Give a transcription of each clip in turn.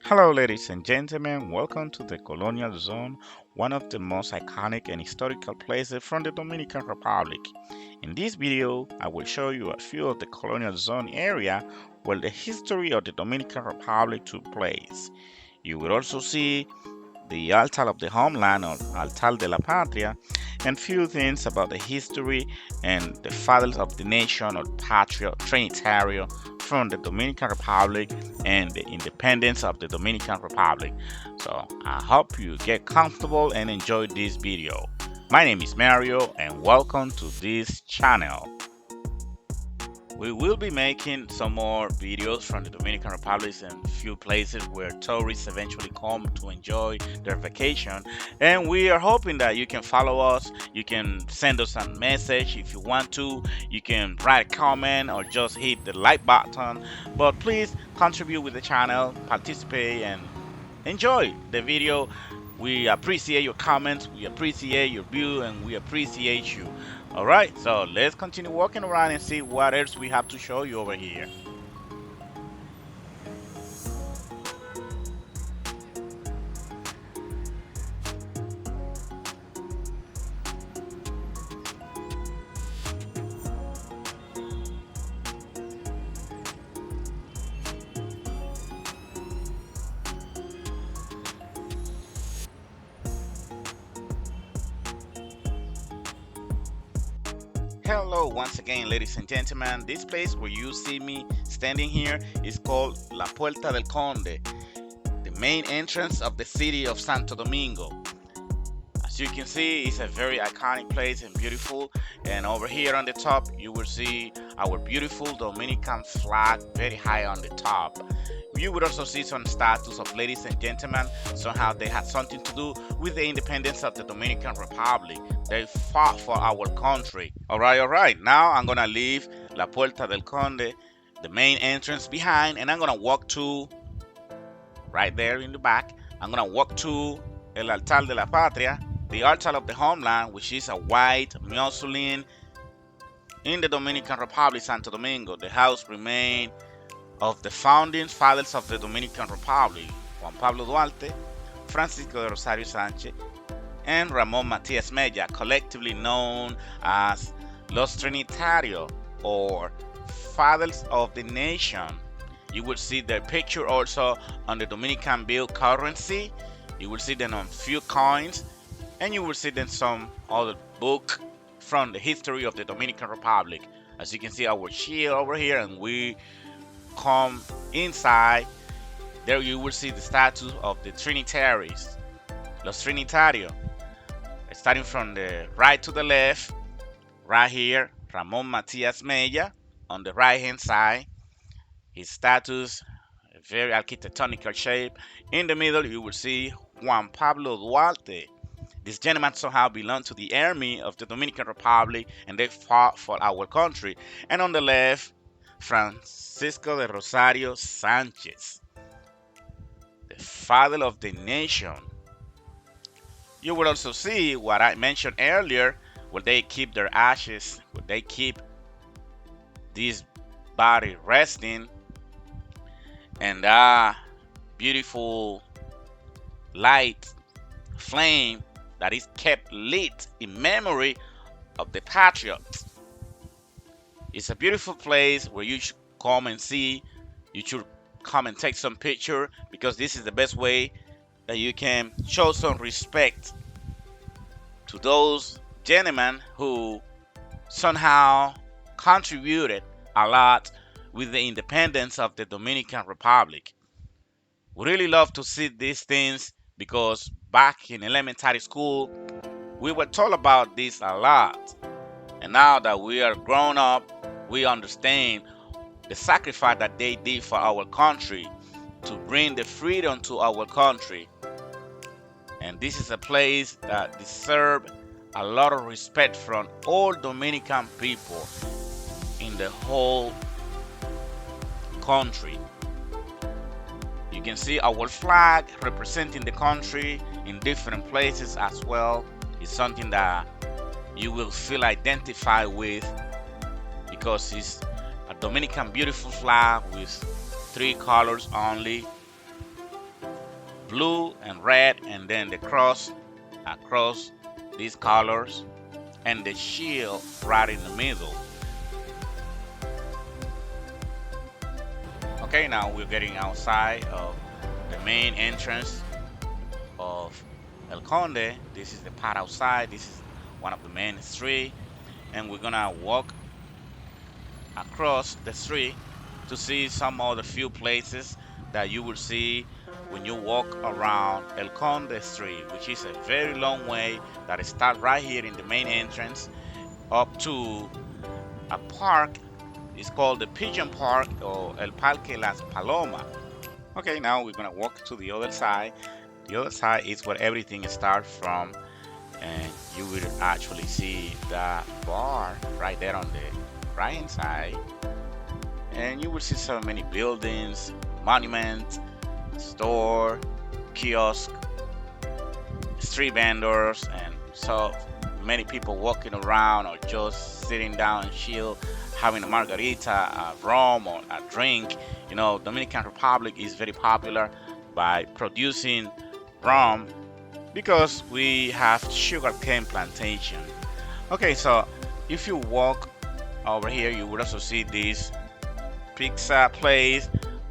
Hello, ladies and gentlemen. Welcome to the Colonial Zone, one of the most iconic and historical places from the Dominican Republic. In this video, I will show you a few of the Colonial Zone area where the history of the Dominican Republic took place. You will also see the altar of the homeland or altar de la patria, and few things about the history and the fathers of the nation or patria trinitario from the Dominican Republic and the independence of the Dominican Republic. So I hope you get comfortable and enjoy this video. My name is Mario and welcome to this channel. We will be making some more videos from the Dominican Republic and few places where tourists eventually come to enjoy their vacation. And we are hoping that you can follow us. You can send us a message if you want to. You can write a comment or just hit the like button. But please contribute with the channel, participate, and enjoy the video. We appreciate your comments, we appreciate your view, and we appreciate you. Alright, so let's continue walking around and see what else we have to show you over here. Hello once again, ladies and gentlemen. This place where you see me standing here is called La Puerta del Conde, the main entrance of the city of Santo Domingo. As you can see, it's a very iconic place and beautiful. And over here on the top, you will see our beautiful Dominican flag very high on the top. You would also see some statues of ladies and gentlemen. Somehow they had something to do with the independence of the Dominican Republic. They fought for our country. All right. Now I'm gonna leave La Puerta del Conde, the main entrance, behind, and I'm gonna walk to right there in the back. I'm gonna walk to El Altar de la Patria, the altar of the homeland, which is a white mausoleum in the Dominican Republic, Santo Domingo. The house remained of the founding fathers of the Dominican Republic, Juan Pablo Duarte, Francisco de Rosario Sanchez, and Ramon Matias Mella, collectively known as Los Trinitarios, or Fathers of the Nation. You will see their picture also on the Dominican bill currency. You will see them on few coins, and you will see them some other book from the history of the Dominican Republic. As you can see, our shield over here, and we come inside. There you will see the statue of the Trinitaries, Los Trinitarios. Starting from the right to the left, right here, Ramon Matias Mella on the right hand side. His statues, a very architectonical shape. In the middle, you will see Juan Pablo Duarte. This gentleman somehow belonged to the army of the Dominican Republic and they fought for our country. And on the left, Francisco de Rosario Sanchez, the father of the nation. You will also see what I mentioned earlier, where they keep their ashes, where they keep this body resting, and that beautiful light flame that is kept lit in memory of the patriots. It's a beautiful place where you should come and see. You should come and take some picture, because this is the best way that you can show some respect to those gentlemen who somehow contributed a lot with the independence of the Dominican Republic. We really love to see these things, because back in elementary school we were told about this a lot. And now that we are grown up, we understand the sacrifice that they did for our country to bring the freedom to our country. And this is a place that deserves a lot of respect from all Dominican people in the whole country. You can see our flag representing the country in different places as well. It's something that you will feel identified with, because it's a Dominican beautiful flag with 3 colors only. blue and red, and then the cross across these colors, and the shield right in the middle. Okay, now we're getting outside of the main entrance of El Conde. This is the part outside. This is one of the main street, and we're gonna walk across the street to see some other few places that you will see when you walk around El Conde Street, which is a very long way that starts right here in the main entrance up to a park. It's called the Pigeon Park or El Parque Las Palomas. Okay, now we're gonna walk to the other side. The other side is where everything starts from, and you will actually see the bar right there on the right hand side, and you will see so many buildings, monuments, store, kiosk, street vendors, and so many people walking around or just sitting down and chill, having a margarita, a rum, or a drink. You know, Dominican Republic is very popular by producing rum because we have sugarcane plantation. Okay, so if you walk over here, you will also see this pizza place,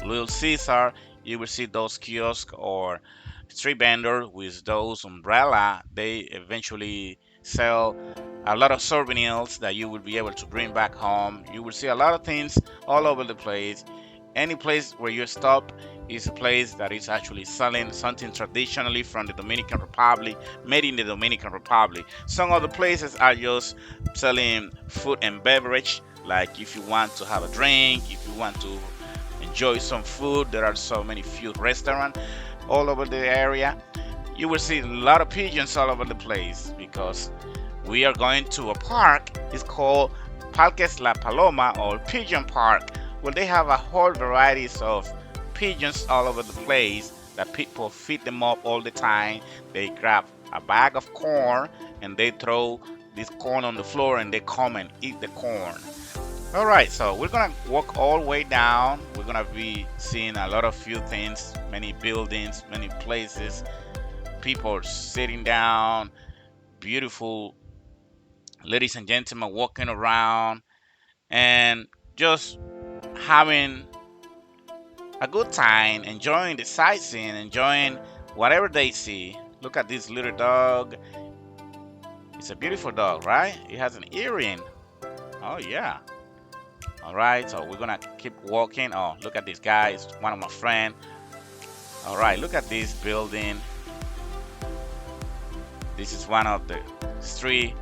Little Caesar. You will see those kiosks or street vendors with those umbrella. They eventually sell a lot of souvenirs that you will be able to bring back home. You will see a lot of things all over the place. Any place where you stop is a place that is actually selling something traditionally from the Dominican Republic, made in the Dominican Republic. Some other places are just selling food and beverage, like if you want to have a drink, if you want to enjoy some food. There are so many food restaurants all over the area. You will see a lot of pigeons all over the place because we are going to a park. It's called Parque La Paloma or Pigeon Park, where they have a whole varieties of pigeons all over the place that people feed them up all the time. They grab a bag of corn and they throw this corn on the floor and they come and eat the corn. All right, so we're gonna walk all the way down. We're gonna be seeing a lot of few things, many buildings, many places, people sitting down, beautiful ladies and gentlemen walking around, and just having a good time, enjoying the sightseeing, enjoying whatever they see. Look at this little dog. It's a beautiful dog, right? It has an earring. Oh yeah. All right, so we're gonna keep walking. Oh, look at this guy. It's one of my friends. All right, look at this building. This is one of the street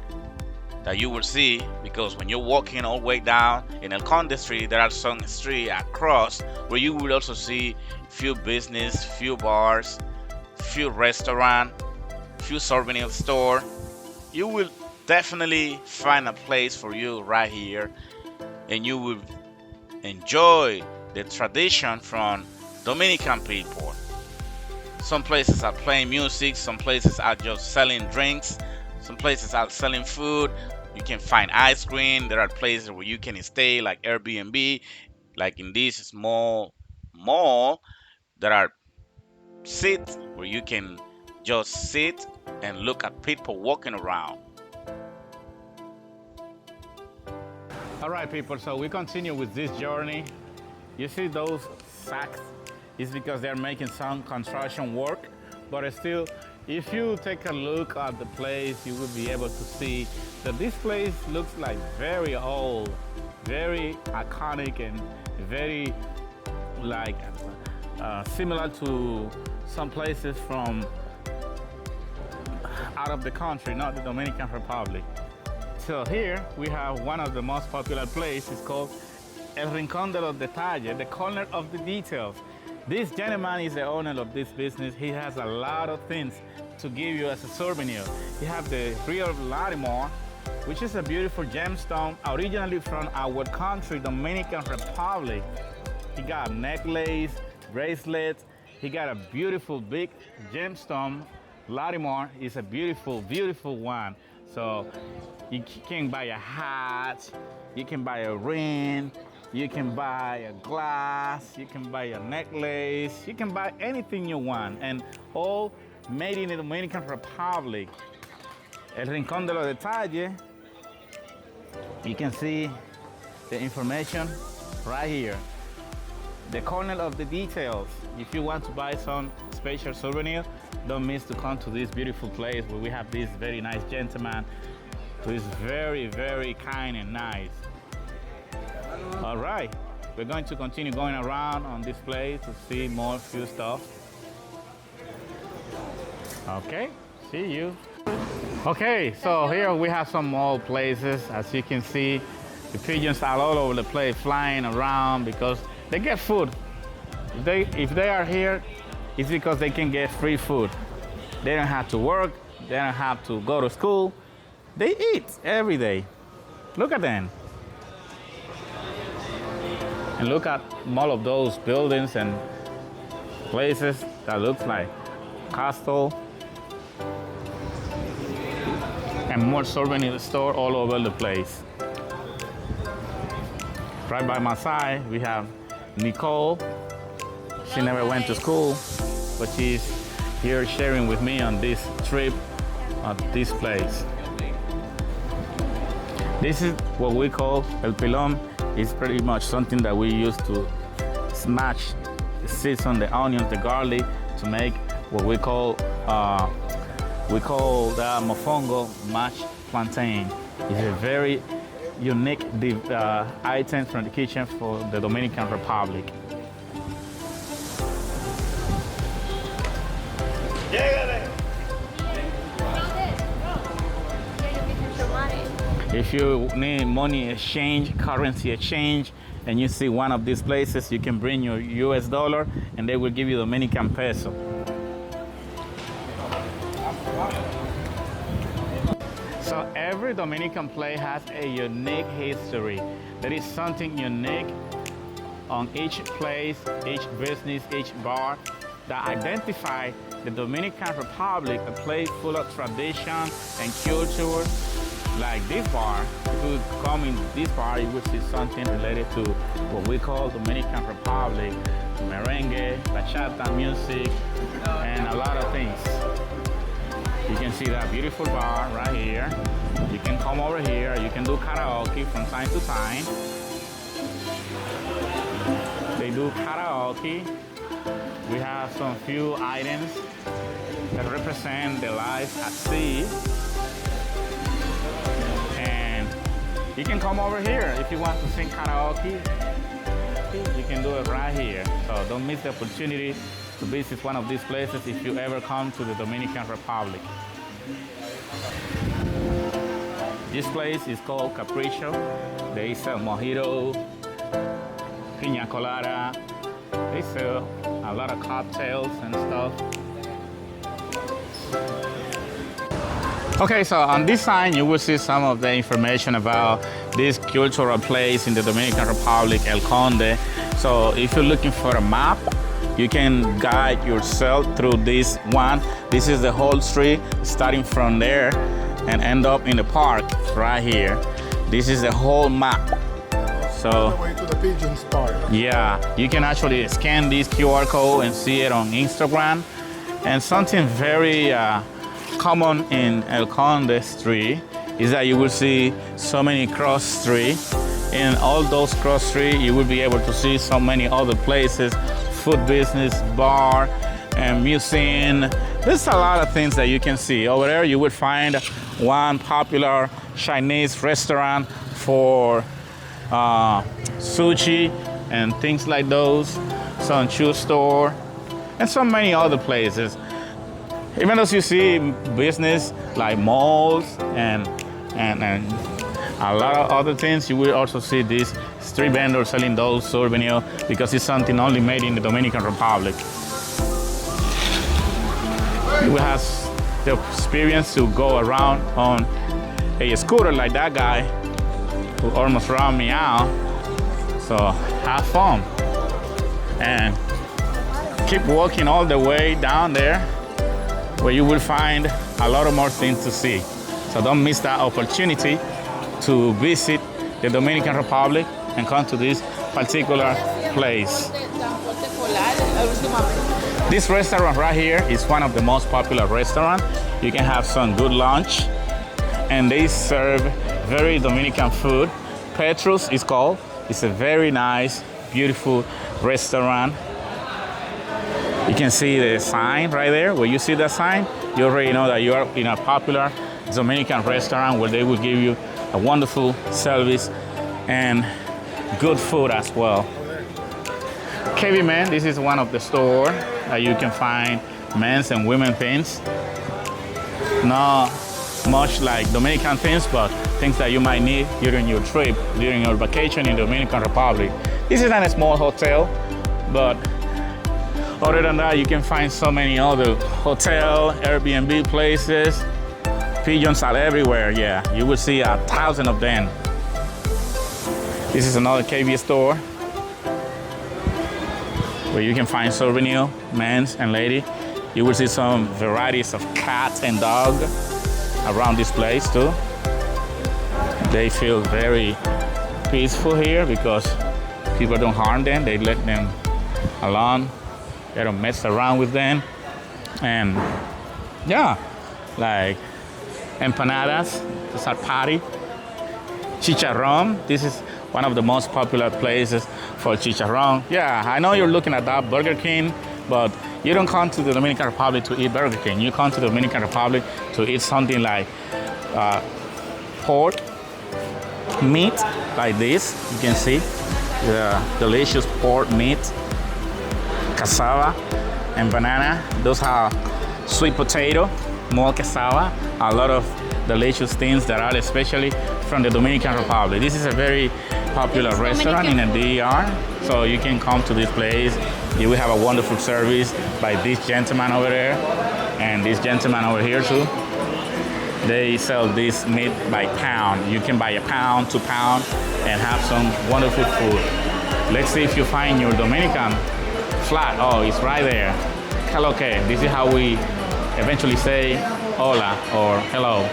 that you will see, because when you're walking all the way down in El Conde Street, there are some street across where you will also see few business, few bars, few restaurant, few souvenir store. You will definitely find a place for you right here, and you will enjoy the tradition from Dominican people. Some places are playing music, some places are just selling drinks, some places are selling food. You can find ice cream. There are places where you can stay, like Airbnb. Like in this small mall, there are seats where you can just sit and look at people walking around. All right, people, so we continue with this journey. You see those sacks? It's because they're making some construction work, but still, if you take a look at the place, you will be able to see that this place looks like very old, very iconic, and very like similar to some places from out of the country, not the Dominican Republic. So here we have one of the most popular places called El Rincón de los Detalles, the corner of the details. This gentleman is the owner of this business. He has a lot of things to give you as a souvenir. He have the real Larimore, which is a beautiful gemstone originally from our country, Dominican Republic. He got necklace, bracelets. He got a beautiful big gemstone. Larimore is a beautiful, beautiful one. So you can buy a hat, you can buy a ring, You can buy a glass, you can buy a necklace, you can buy anything you want, and all made in the Dominican Republic. El Rincón de los Detalles. You can see the information right here. The corner of the details. If you want to buy some special souvenir, don't miss to come to this beautiful place where we have this very nice gentleman who is very, very kind and nice. All right, we're going to continue going around on this place to see more few stuff. Okay, see you. Okay, so here we have some more places. As you can see, the pigeons are all over the place flying around because they get food. If they are here, it's because they can get free food. They don't have to work, they don't have to go to school. They eat every day. Look at them. And look at all of those buildings and places that looks like castle. And more souvenir store all over the place. Right by my side, we have Nicole. She never went to school, but she's here sharing with me on this trip at this place. This is what we call el pilón. It's pretty much something that we use to smash, season the onions, the garlic, to make what we call the mofongo mashed plantain. It's a very unique item from the kitchen for the Dominican Republic. If you need money exchange, currency exchange, and you see one of these places, you can bring your US dollar and they will give you Dominican peso. So every Dominican place has a unique history. There is something unique on each place, each business, each bar that identify the Dominican Republic, a place full of tradition and culture. Like this bar, if you come in this bar, you will see something related to what we call Dominican Republic, merengue, bachata music, and a lot of things. You can see that beautiful bar right here. You can come over here, you can do karaoke from time to time. They do karaoke. We have some few items that represent the life at sea. You can come over here if you want to sing karaoke. You can do it right here. So don't miss the opportunity to visit one of these places if you ever come to the Dominican Republic. This place is called Capricho. They sell mojito, piña colada. They sell a lot of cocktails and stuff. Okay, so on this sign you will see some of the information about this cultural place in the Dominican Republic, El Conde. So if you're looking for a map, you can guide yourself through this one. This is the whole street, starting from there and end up in the park right here. This is the whole map. So all the way to the Pigeons Park. Yeah, you can actually scan this QR code and see it on Instagram. And something very common in El Conde Street is that you will see so many cross streets. In all those cross streets, you will be able to see so many other places, food business, bar, and museum. There's a lot of things that you can see. Over there, you will find one popular Chinese restaurant for sushi and things like those, some shoe store, and so many other places. Even as you see business like malls and a lot of other things, you will also see these street vendors selling those souvenirs because it's something only made in the Dominican Republic. You will have the experience to go around on a scooter like that guy who almost ran me out. So have fun and keep walking all the way down there, where you will find a lot of more things to see. So don't miss that opportunity to visit the Dominican Republic and come to this particular place. This restaurant right here is one of the most popular restaurants. You can have some good lunch, and they serve very Dominican food. Petrus is called. It's a very nice, beautiful restaurant. You can see the sign right there. When you see that sign, you already know that you are in a popular Dominican restaurant where they will give you a wonderful service and good food as well. KB Man, this is one of the stores that you can find men's and women things. Not much like Dominican things, but things that you might need during your trip, during your vacation in Dominican Republic. This is not a small hotel, but other than that, you can find so many other hotel, Airbnb places. Pigeons are everywhere, yeah. You will see 1,000 of them. This is another KB store where you can find souvenir, men's and lady. You will see some varieties of cats and dogs around this place too. They feel very peaceful here because people don't harm them. They let them alone. They don't mess around with them. And yeah, like empanadas, it's a party. Chicharrón, this is one of the most popular places for chicharrón. Yeah, I know you're looking at that Burger King, but you don't come to the Dominican Republic to eat Burger King. You come to the Dominican Republic to eat something like pork, meat, like this. You can see the delicious pork meat, cassava, and banana. Those are sweet potato, more cassava, a lot of delicious things that are especially from the Dominican Republic. This is a very popular restaurant in the DR, so you can come to this place. You will have a wonderful service by this gentleman over there and this gentleman over here too. They sell this meat by pound. You can buy a pound, 2 pounds, and have some wonderful food. Let's see if you find your Dominican flag. Oh, it's right there. Hello, que. This is how we eventually say hola or hello.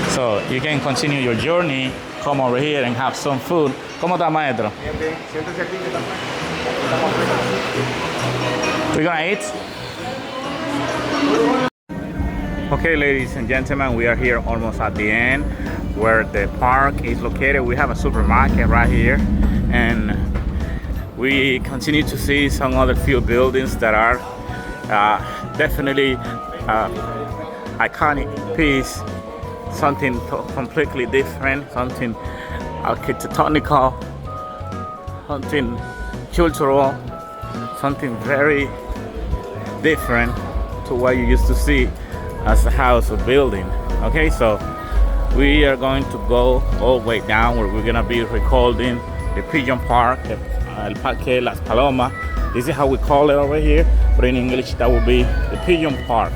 So you can continue your journey, come over here and have some food. ¿Cómo está, maestro? Bien, bien. Siéntese aquí que estamos We're gonna eat? Okay, ladies and gentlemen, we are here almost at the end where the park is located. We have a supermarket right here, and we continue to see some other few buildings that are definitely iconic piece, something completely different, something architectonical, something cultural, something very different to what you used to see as a house or building. Okay, so we are going to go all the way down where we're gonna be recording the Pigeon Park, el Parque Las Palomas. This is how we call it over here, but in English that would be the Pigeon Park.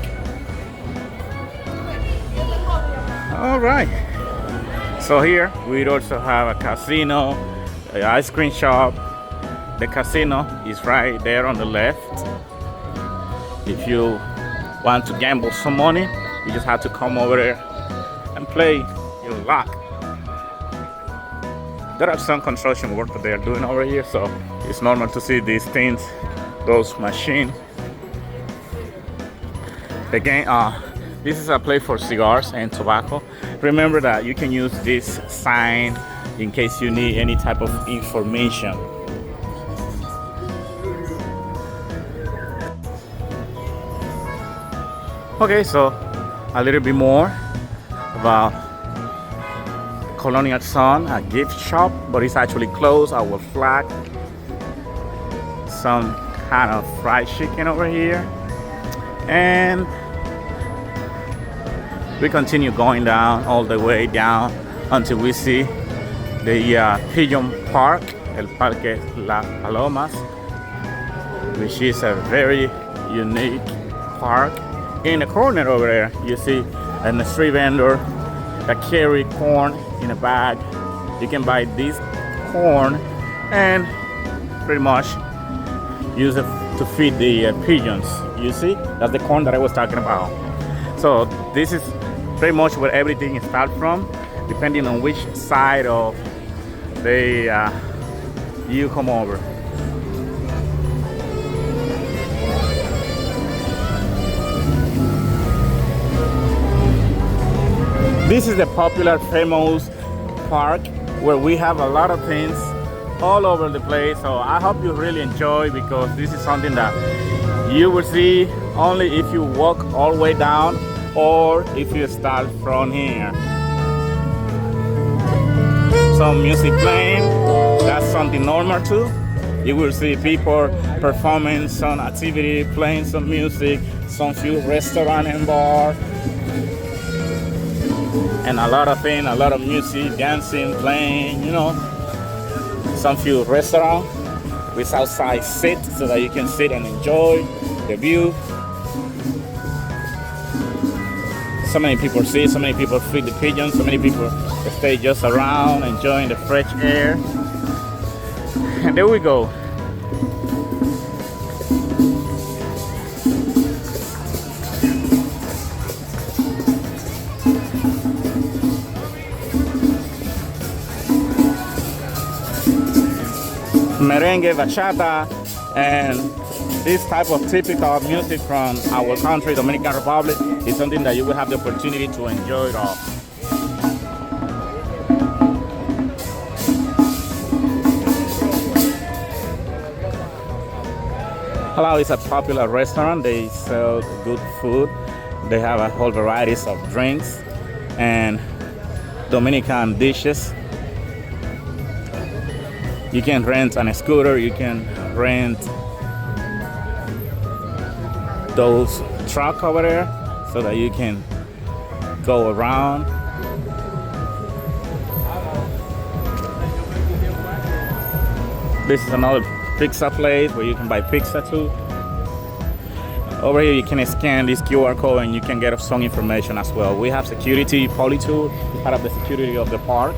All right, so here we also have a casino, an ice cream shop. The casino is right there on the left. If you want to gamble some money, you just have to come over there and play your luck. There are some construction work that they are doing over here, so it's normal to see these things, those machines. Again, this is a place for cigars and tobacco. Remember that you can use this sign in case you need any type of information. Okay, so a little bit more about Colonial Sun, a gift shop, but it's actually closed. Our flag, some kind of fried chicken over here, and we continue going down all the way down until we see the Pigeon Park, el Parque Las Palomas, which is a very unique park. In the corner over there, you see a street vendor that carry corn in a bag. You can buy this corn and pretty much use it to feed the pigeons. You see, that's the corn that I was talking about. So this is pretty much where everything starts from. depending on which side of the you come over. This is the popular, famous park where we have a lot of things all over the place. So I hope you really enjoy, because this is something that you will see only if you walk all the way down or if you start from here. Some music playing, that's something normal too. You will see people performing some activity, playing some music, some few restaurant and bar, and a lot of things, a lot of music, dancing, playing, you know. Some few restaurant with outside seat so that you can sit and enjoy the view. So many people see, so many people feed the pigeons, so many people stay just around enjoying the fresh air. And there we go. Merengue, bachata, and this type of typical music from our country, Dominican Republic, is something that you will have the opportunity to enjoy it all. Palau is a popular restaurant. They sell good food. They have a whole varieties of drinks and Dominican dishes. You can rent a scooter, you can rent those truck over there so that you can go around. This is another pizza place where you can buy pizza too. Over here you can scan this QR code and you can get some information as well. We have security, polytool, part of the security of the park.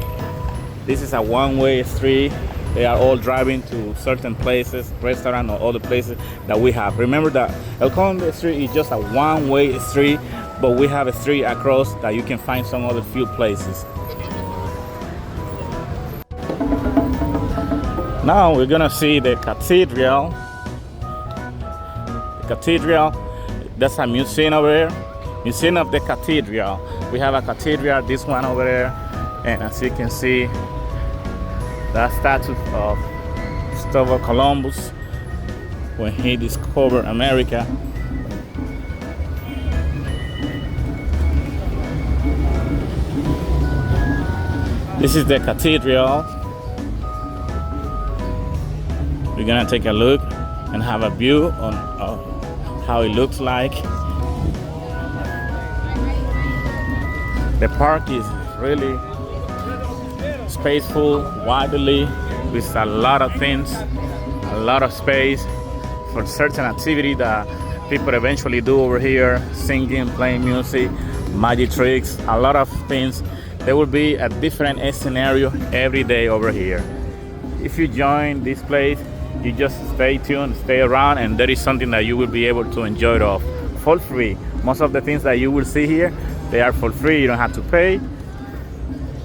This is a one-way street. They are all driving to certain places, restaurant or other places that we have. Remember that El Conde Street is just a one-way street, but we have a street across that you can find some other few places. Now we're gonna see the cathedral. The cathedral, that's a museum over there. Museum of the Cathedral. We have a cathedral, this one over there, and as you can see, the statue of Christopher Columbus when he discovered America. This is the cathedral. We're gonna take a look and have a view on how it looks like. The park is really spaceful, widely, with a lot of things, a lot of space for certain activity that people eventually do over here, singing, playing music, magic tricks, a lot of things. There will be a different scenario every day over here. If you join this place, you just stay tuned, stay around, and there is something that you will be able to enjoy it off for free. Most of the things that you will see here, they are for free. You don't have to pay.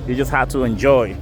You just have to enjoy.